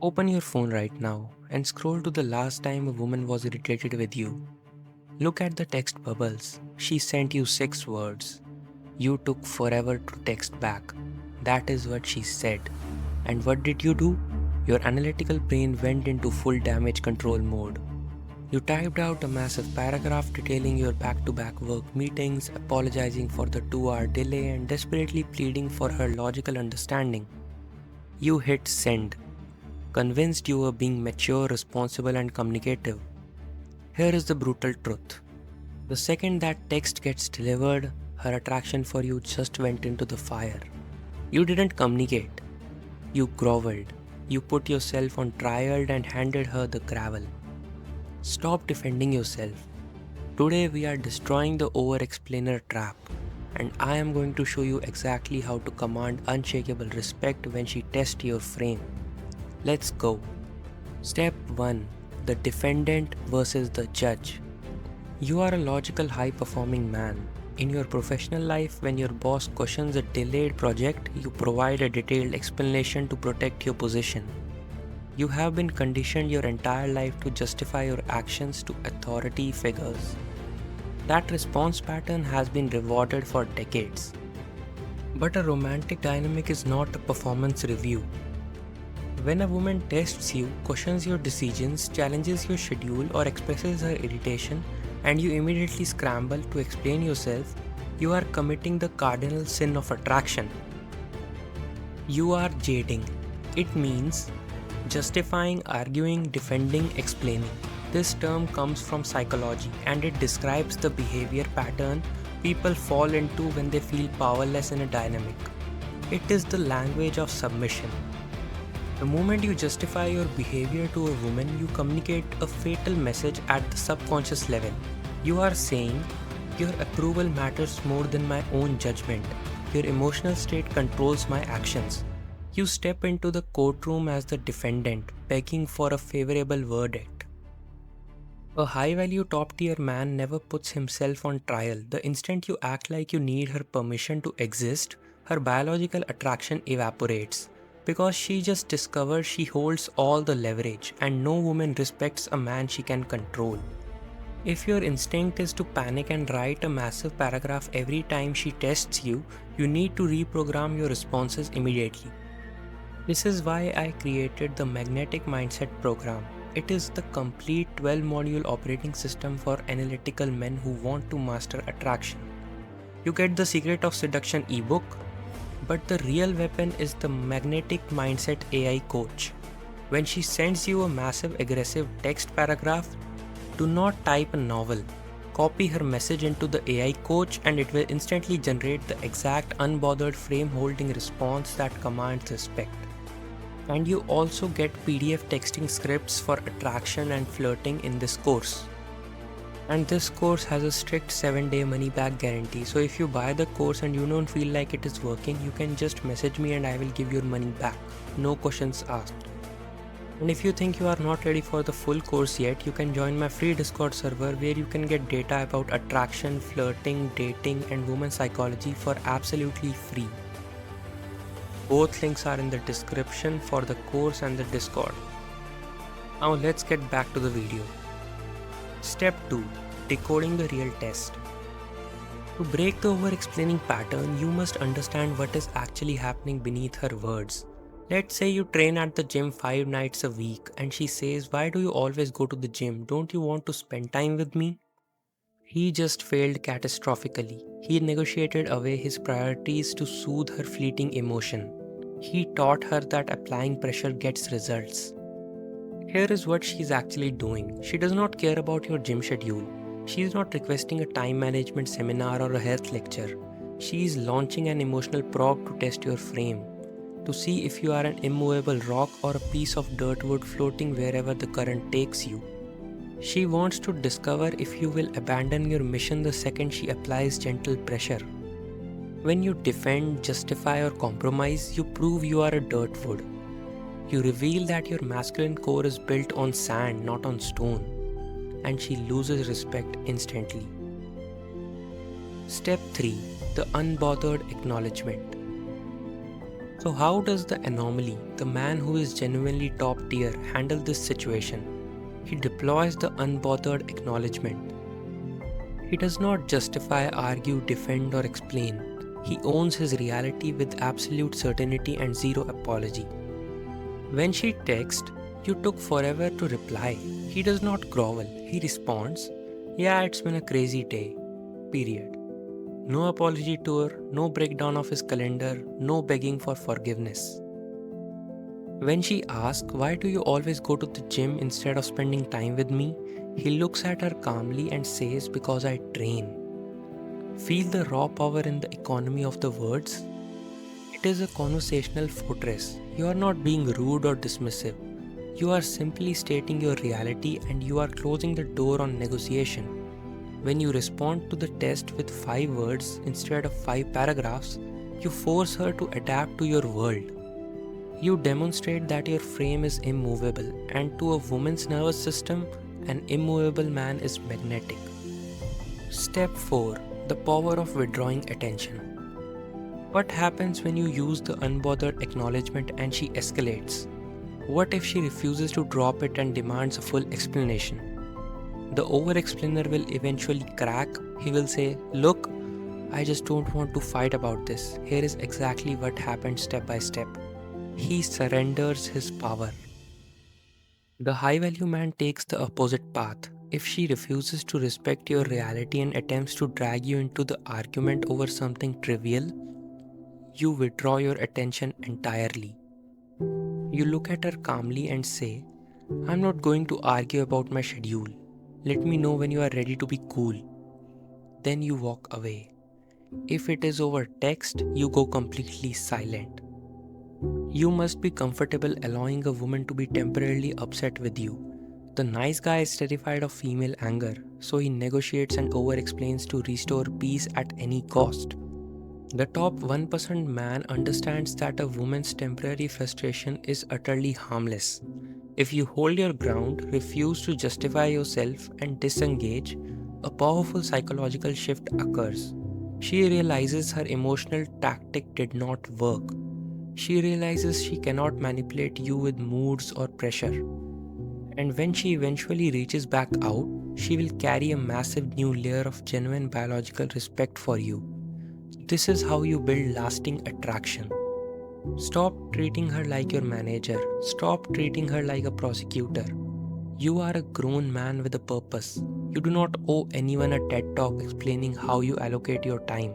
Open your phone right now and scroll to the last time a woman was irritated with you. Look at the text bubbles. She sent you 6 words. You took forever to text back. That is what she said. And what did you do? Your analytical brain went into full damage control mode. You typed out a massive paragraph detailing your back-to-back work meetings, apologizing for the 2-hour delay and desperately pleading for her logical understanding. You hit send, convinced you were being mature, responsible and communicative. Here is the brutal truth. The second that text gets delivered, her attraction for you just went into the fire. You didn't communicate. You groveled. You put yourself on trial and handed her the gravel. Stop defending yourself. Today we are destroying the over-explainer trap, and I am going to show you exactly how to command unshakable respect when she tests your frame. Let's go. Step 1. The defendant versus the judge. You are a logical, high-performing man. In your professional life, when your boss questions a delayed project, you provide a detailed explanation to protect your position. You have been conditioned your entire life to justify your actions to authority figures. That response pattern has been rewarded for decades. But a romantic dynamic is not a performance review. When a woman tests you, questions your decisions, challenges your schedule, or expresses her irritation, and you immediately scramble to explain yourself, you are committing the cardinal sin of attraction. You are J.A.D.E. It means justifying, arguing, defending, explaining. This term comes from psychology and it describes the behavior pattern people fall into when they feel powerless in a dynamic. It is the language of submission. The moment you justify your behavior to a woman, you communicate a fatal message at the subconscious level. You are saying, your approval matters more than my own judgment. Your emotional state controls my actions. You step into the courtroom as the defendant, begging for a favorable verdict. A high-value top-tier man never puts himself on trial. The instant you act like you need her permission to exist, her biological attraction evaporates. Because she just discovered she holds all the leverage, and no woman respects a man she can control. If your instinct is to panic and write a massive paragraph every time she tests you, you need to reprogram your responses immediately. This is why I created the Magnetic Mindset program. It is the complete 12-module operating system for analytical men who want to master attraction. You get the Secret of Seduction ebook, but the real weapon is the Magnetic Mindset AI coach. When she sends you a massive aggressive text paragraph, do not type a novel. Copy her message into the AI coach and it will instantly generate the exact unbothered frame-holding response that commands respect. And you also get PDF texting scripts for attraction and flirting in this course. And this course has a strict 7-day money-back guarantee, so if you buy the course and you don't feel like it is working, you can just message me and I will give your money back. No questions asked. And if you think you are not ready for the full course yet, you can join my free Discord server where you can get data about attraction, flirting, dating and woman psychology for absolutely free. Both links are in the description for the course and the Discord. Now let's get back to the video. Step 2. Decoding the real test. To break the over-explaining pattern, you must understand what is actually happening beneath her words. Let's say you train at the gym 5 nights a week and she says, "Why do you always go to the gym? Don't you want to spend time with me?" He just failed catastrophically. He negotiated away his priorities to soothe her fleeting emotion. He taught her that applying pressure gets results. Here is what she's actually doing. She does not care about your gym schedule. She is not requesting a time management seminar or a health lecture. She is launching an emotional probe to test your frame, to see if you are an immovable rock or a piece of dirt wood floating wherever the current takes you. She wants to discover if you will abandon your mission the second she applies gentle pressure. When you defend, justify or compromise, you prove you are a dirt wood. You reveal that your masculine core is built on sand, not on stone, and she loses respect instantly. Step 3. The Unbothered Acknowledgment. So, how does the anomaly, the man who is genuinely top tier, handle this situation? He deploys the unbothered acknowledgement. He does not justify, argue, defend, or explain. He owns his reality with absolute certainty and zero apology. When she texts, "You took forever to reply," he does not grovel. He responds, "Yeah, it's been a crazy day." Period. No apology tour, no breakdown of his calendar, no begging for forgiveness. When she asks, "Why do you always go to the gym instead of spending time with me?" he looks at her calmly and says, "Because I train." Feel the raw power in the economy of the words? It is a conversational fortress. You are not being rude or dismissive. You are simply stating your reality and you are closing the door on negotiation. When you respond to the test with 5 words instead of 5 paragraphs, you force her to adapt to your world. You demonstrate that your frame is immovable, and to a woman's nervous system, an immovable man is magnetic. Step 4. The power of withdrawing attention. What happens when you use the unbothered acknowledgement and she escalates? What if she refuses to drop it and demands a full explanation? The over-explainer will eventually crack. He will say, "Look, I just don't want to fight about this. Here is exactly what happened step by step." He surrenders his power. The high-value man takes the opposite path. If she refuses to respect your reality and attempts to drag you into the argument over something trivial, you withdraw your attention entirely. You look at her calmly and say, "I'm not going to argue about my schedule. Let me know when you are ready to be cool." Then you walk away. If it is over text, you go completely silent. You must be comfortable allowing a woman to be temporarily upset with you. The nice guy is terrified of female anger, so he negotiates and over-explains to restore peace at any cost. The top 1% man understands that a woman's temporary frustration is utterly harmless. If you hold your ground, refuse to justify yourself, and disengage, a powerful psychological shift occurs. She realizes her emotional tactic did not work. She realizes she cannot manipulate you with moods or pressure. And when she eventually reaches back out, she will carry a massive new layer of genuine biological respect for you. This is how you build lasting attraction. Stop treating her like your manager. Stop treating her like a prosecutor. You are a grown man with a purpose. You do not owe anyone a TED talk explaining how you allocate your time.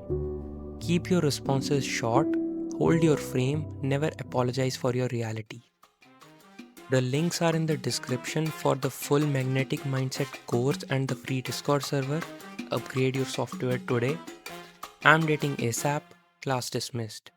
Keep your responses short, hold your frame, never apologize for your reality. The links are in the description for the full Magnetic Mindset course and the free Discord server. Upgrade your software today. I'm dating ASAP. Class dismissed.